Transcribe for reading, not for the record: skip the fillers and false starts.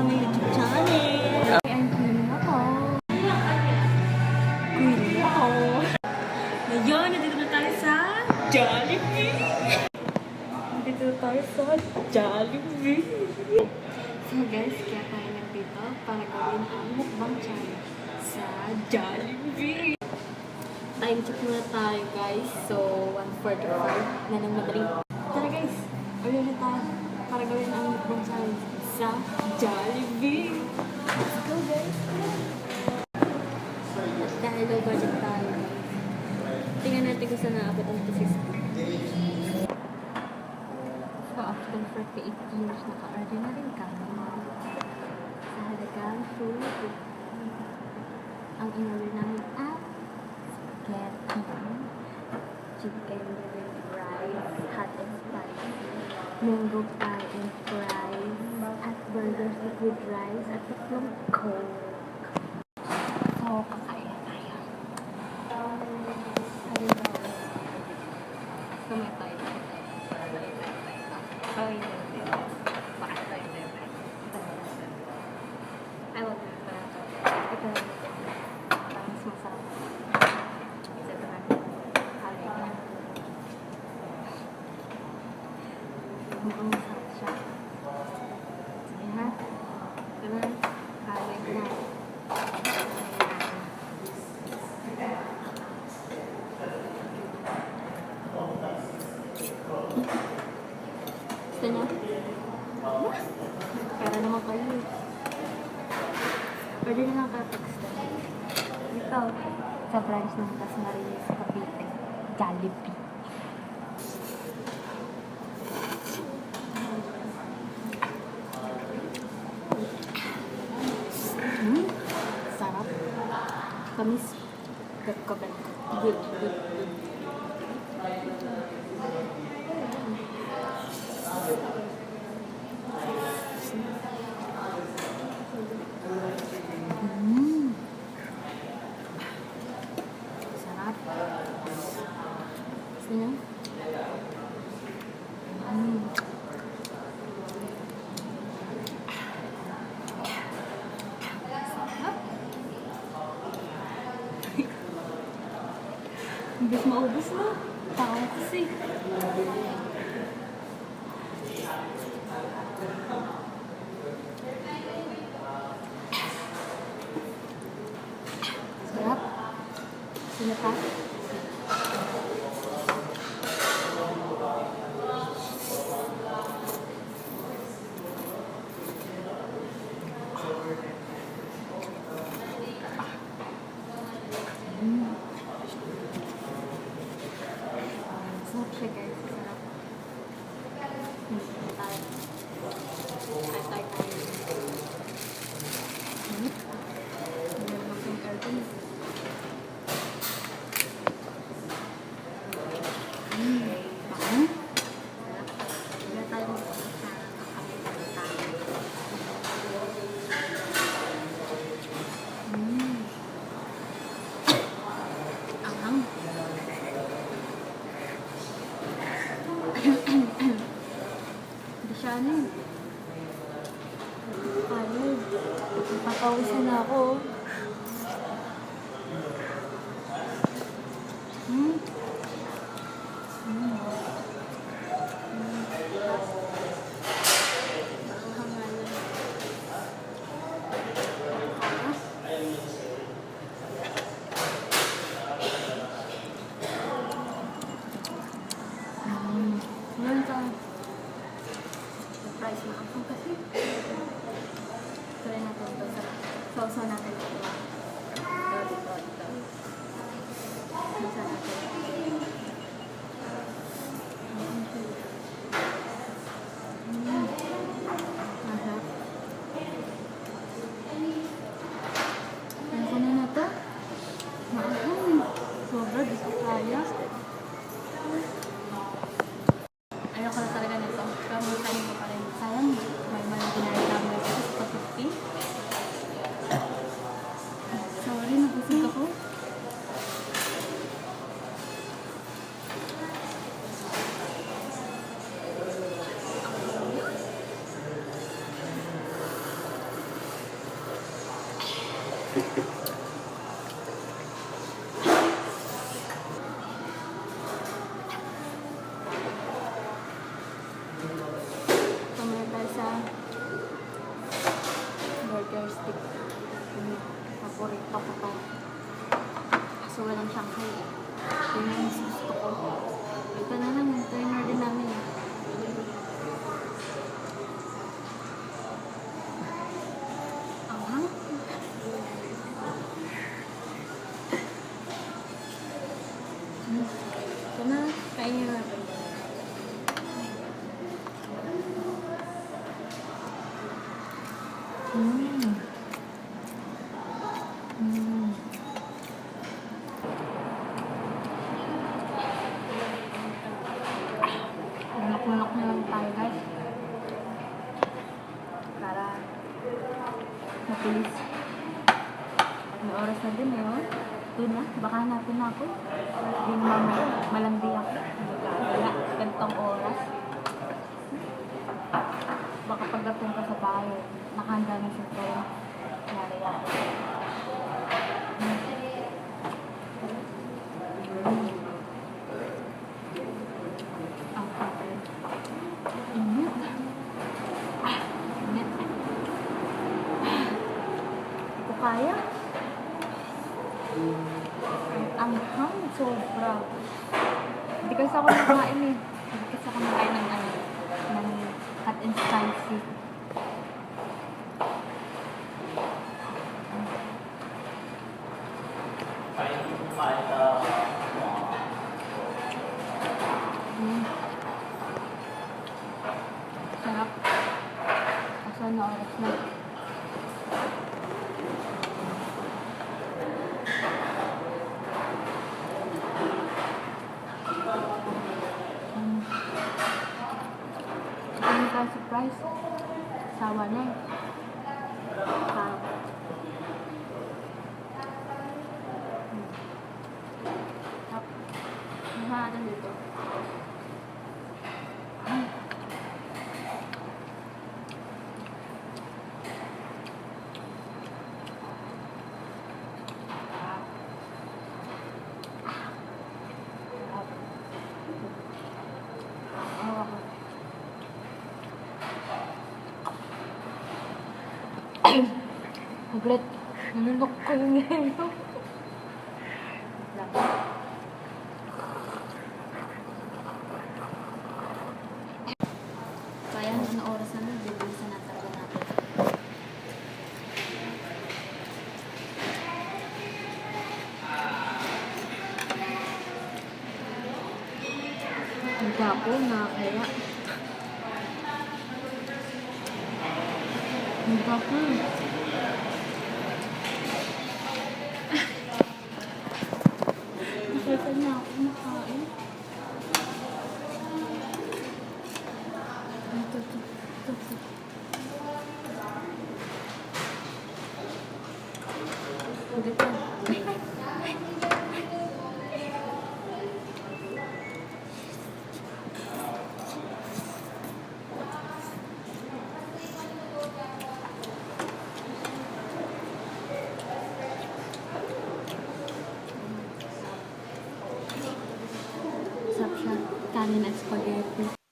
my YouTube channel. I'm Queen ako. Queen ako. Ngayon, nandito na tayo sa Jollibee. Nandito na tayo sa Jollibee. So guys, kaya tayo nandito para gawin ang mukbang challenge sa Jollibee. Time check muna tayo guys. So, 1:45 na ng madaling. Tara guys, ulit na tayo para gawin ang mukbang challenge sa Jollibee. Let's go guys. At dahil low budget tayo, tingnan natin kung saan naabot ang tisis. So, after 48 years, naka-order na rin kami sa halagang food. Ang in-order namin at spaghetti, chicken with rice, hot and spicy, mango pie and fries, at burgers with rice, at tatlong coke. So, kakain na tayo. Ayun na. Kamay tayo. Oh, yun. Bakit tayo tayo? I love it. Ito lang. Parang mas masarap. Ito na. Kali na. Mukhang masarap siya. Sige ha. Ito na. Kali na. Gusto niya? Para naman kayo. Pwede na lang ka-text. Ito, sa branch ng Dasmariñas sa Cavite. Jollibee. Sarap. Tamis. Good. Good. Sarap. Gusto niyo? Sarap. Imbes maubos na. Tao kasi. Sarap. Sino pa? Sarap siya guys. Sarap. Tayo. Hindi siya ano eh. Ayun. Papawisan na ako. Yun ka. Surprise na ako kasi. Try natin ito sa sausaw natin. Tumaya tayo sa burger stick. Paborito ko to. Kaso walang Shanghai eh. Yun ang mas gusto ko. Ito na lang, ito yung order namin eh. Anghang. Ito na, kainin natin. Lunok-lunok na lang tayo guys. Para mabilis. May oras na din eh. Doon na, baka hanapin na ako. Yung mama ko, malandi ako. Wala, gantong oras. Baka pagdating ka sa bahay, nakahanda na siya tayo. Yari yan. Ang kapit. Init. Init. Hindi ko kaya. Ang anghang, sobra. Hindi kasi ako nakain eh. Hindi kasi ako nakain ng ng hot and spicy. Sarap. Asan na oras na? Ano ka surprise? Sawa na eh. Sarap. Sarap. Ano natin dito? Maglet, nanunok ko yung ngayon. Kaya na oras na nun, bibilisan na talaga natin. Ang gapo na kaya. Ang gapo. Nakita niya ako makain. Ito. Dito. Sarap siya. Kanin at spaghetti.